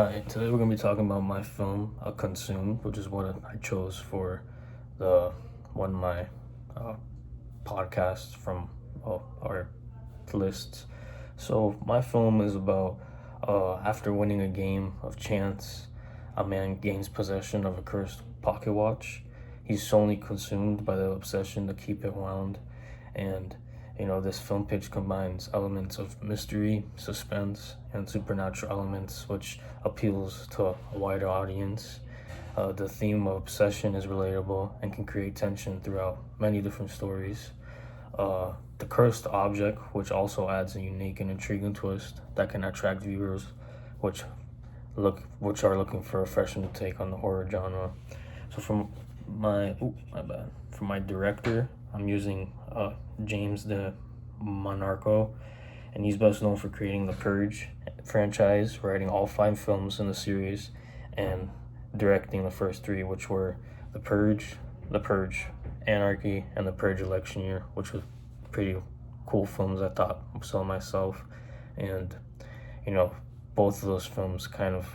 Hi, today we're gonna be talking about my film, Consumed, which is what I chose for the one of my uh, podcasts from our lists. So my film is about after winning a game of chance, a man gains possession of a cursed pocket watch. He's solely consumed by the obsession to keep it wound, and this film pitch combines elements of mystery, suspense, and supernatural elements, which appeals to a wider audience. The theme of obsession is relatable and can create tension throughout many different stories. The cursed object, which also adds a unique and intriguing twist that can attract viewers, which which are looking for a fresh new take on the horror genre. So from my director, I'm using James De Monarco, and he's best known for creating the Purge franchise, writing all 5 films in the series, and directing the first 3, which were The Purge, Anarchy, and The Purge Election Year, which was pretty cool films I thought so myself. And you know, both of those films kind of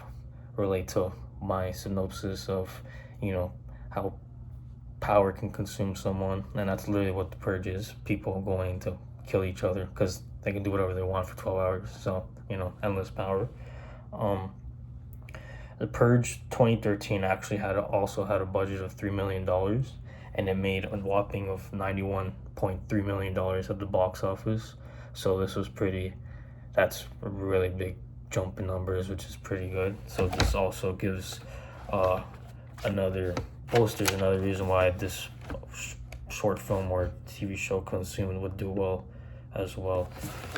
relate to my synopsis of, how power can consume someone, and that's literally what the Purge is: people going to kill each other because they can do whatever they want for 12 hours. So, endless power. Um, the Purge 2013 actually also had a budget of $3 million, and it made a whopping of $91.3 million at the box office. So that's a really big jump in numbers, which is pretty good. So this also gives uh, another bolsters another reason why this short film or TV show Consumed would do well as well.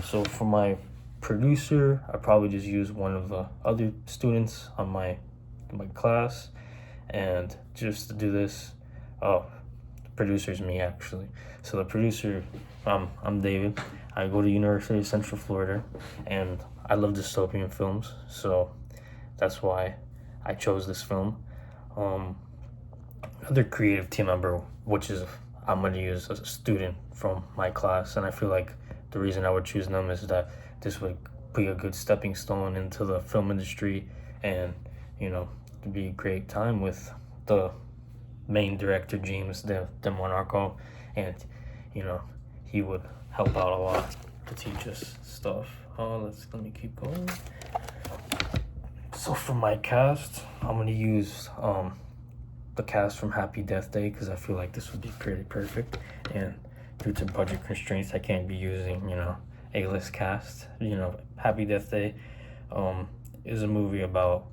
So for my producer, I probably just use one of the other students on my class, and just to do this, the producer's me actually. So the producer, I'm David. I go to University of Central Florida, and I love dystopian films, so that's why I chose this film. Another creative team member, which is I'm going to use as a student from my class, and I feel like the reason I would choose them is that this would be a good stepping stone into the film industry, and it'd be a great time with the main director James De Monarco, and he would help out a lot to teach us stuff. Let me keep going. So for my cast, I'm gonna use the cast from Happy Death Day because I feel like this would be pretty perfect. And due to budget constraints, I can't be using A-list cast. Happy Death Day is a movie about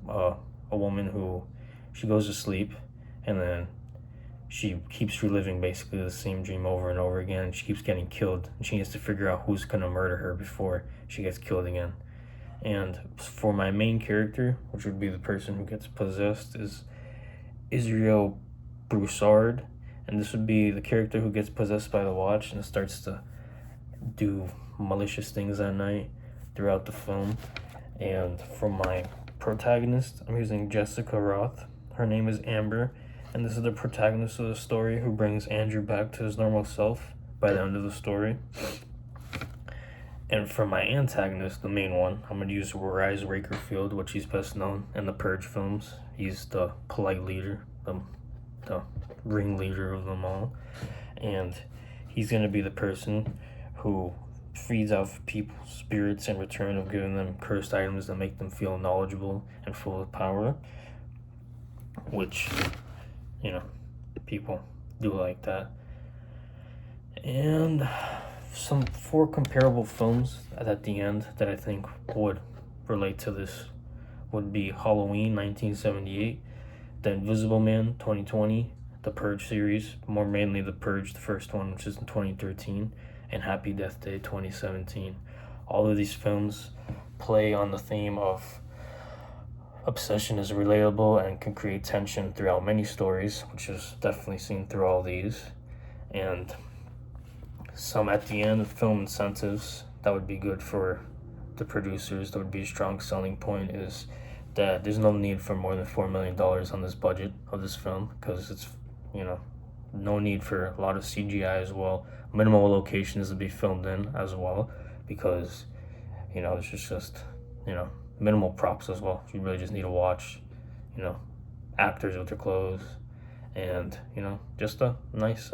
a woman who she goes to sleep, and then she keeps reliving basically the same dream over and over again. She keeps getting killed, and she has to figure out who's gonna murder her before she gets killed again. And for my main character, which would be the person who gets possessed, is Israel Broussard, and this would be the character who gets possessed by the watch and starts to do malicious things at night throughout the film. And for my protagonist, I'm using Jessica Roth. Her name is Amber, and this is the protagonist of the story who brings Andrew back to his normal self by the end of the story. And for my antagonist, the main one, I'm going to use Rise Rakerfield, which he's best known in the Purge films. He's the polite leader, the ringleader of them all. And he's going to be the person who feeds off people's spirits in return of giving them cursed items that make them feel knowledgeable and full of power, which, people do like that. And some 4 comparable films at the end that I think would relate to this would be Halloween 1978, The Invisible Man 2020, The Purge series, more mainly The Purge, the first one, which is in 2013, and Happy Death Day 2017. All of these films play on the theme of obsession is relatable and can create tension throughout many stories, which is definitely seen through all these. And some at the end of film incentives that would be good for the producers, that would be a strong selling point, is that there's no need for more than $4 million on this budget of this film, because it's no need for a lot of CGI as well, minimal locations to be filmed in as well, because it's just minimal props as well. You really just need to watch, you know, actors with their clothes, and just a nice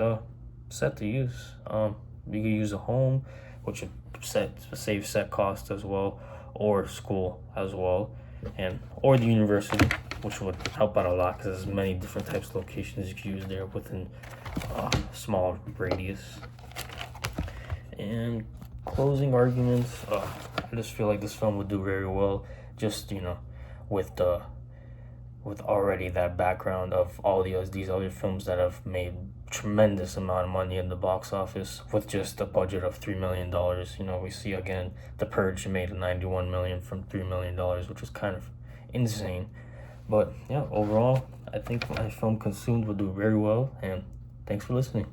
set to use. You can use a home, which would save set cost as well, or school as well, and or the university, which would help out a lot because there's many different types of locations you can use there within a small radius. And closing arguments, I just feel like this film would do very well, just with already that background of all these other films that have made tremendous amount of money in the box office with just a budget of $3 million. We see again The Purge made 91 million from $3 million, which is kind of insane. But yeah, overall, I think my film Consumed will do very well, and thanks for listening.